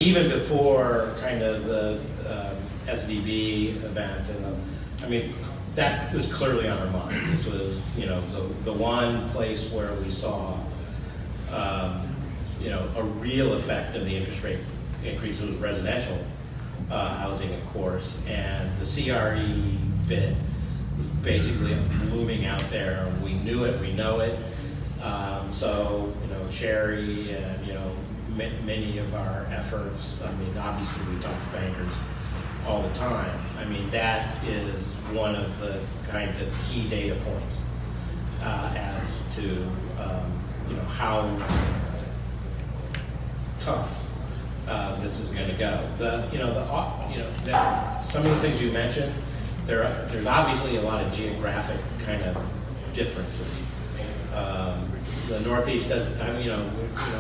even before kind of the SVB event, and I mean, that was clearly on our mind. This was, you know, the one place where we saw, you know, a real effect of the interest rate increase. It was residential housing, of course, and the CRE bit was basically looming out there. We knew it, we know it. So, you know, Sherry and, you know, many of our efforts, I mean, obviously we talk to bankers all the time. I mean, that is one of the kind of key data points as to, you know, how tough this is going to go. Some of the things you mentioned, there's obviously a lot of geographic kind of differences. The Northeast doesn't. I mean, you know,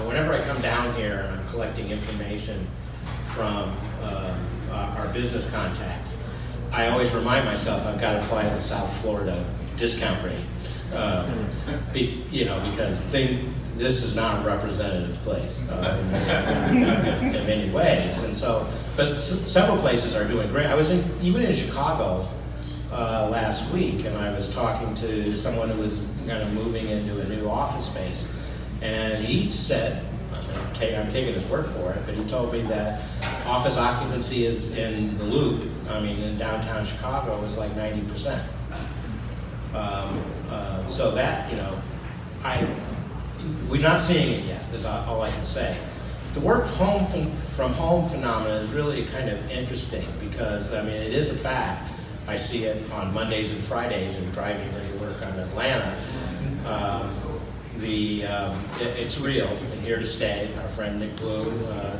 whenever I come down here and I'm collecting information from our business contacts, I always remind myself I've got to apply the South Florida discount rate. You know, because this is not a representative place in many ways, and so. But several places are doing great. I was even in Chicago last week, and I was talking to someone who was kind of moving into a new office space, and he said, I'm taking his word for it, but he told me that office occupancy is in the Loop. I mean, in downtown Chicago is like 90%. So that, you know, we're not seeing it yet, is all I can say. The work from home phenomenon is really kind of interesting because, I mean, it is a fact. I see it on Mondays and Fridays and driving to work on Atlanta. It's real and here to stay. Our friend Nick Blue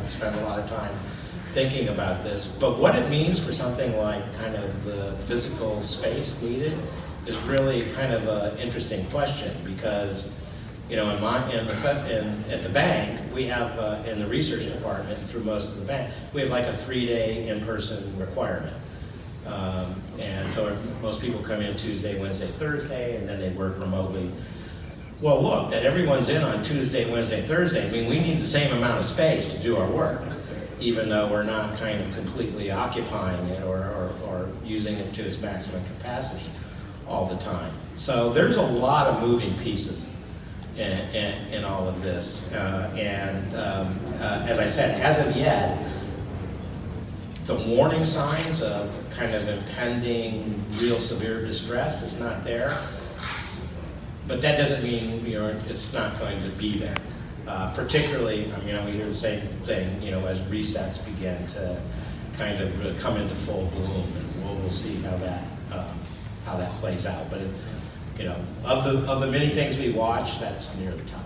spent a lot of time thinking about this. But what it means for something like kind of the physical space needed is really kind of an interesting question because, you know, at the bank, we have, in the research department, through most of the bank, we have like a 3-day in-person requirement. And so most people come in Tuesday, Wednesday, Thursday, and then they work remotely. Well, look, that everyone's in on Tuesday, Wednesday, Thursday. I mean, we need the same amount of space to do our work, even though we're not kind of completely occupying it or using it to its maximum capacity all the time. So there's a lot of moving pieces in all of this. As I said, as of yet, the warning signs of kind of impending real severe distress is not there. But that doesn't mean, you know, it's not going to be there. Particularly, I mean, we hear the same thing, you know, as resets begin to kind of come into full bloom, and we'll see how that plays out. But you know, of the many things we watch, that's near the top.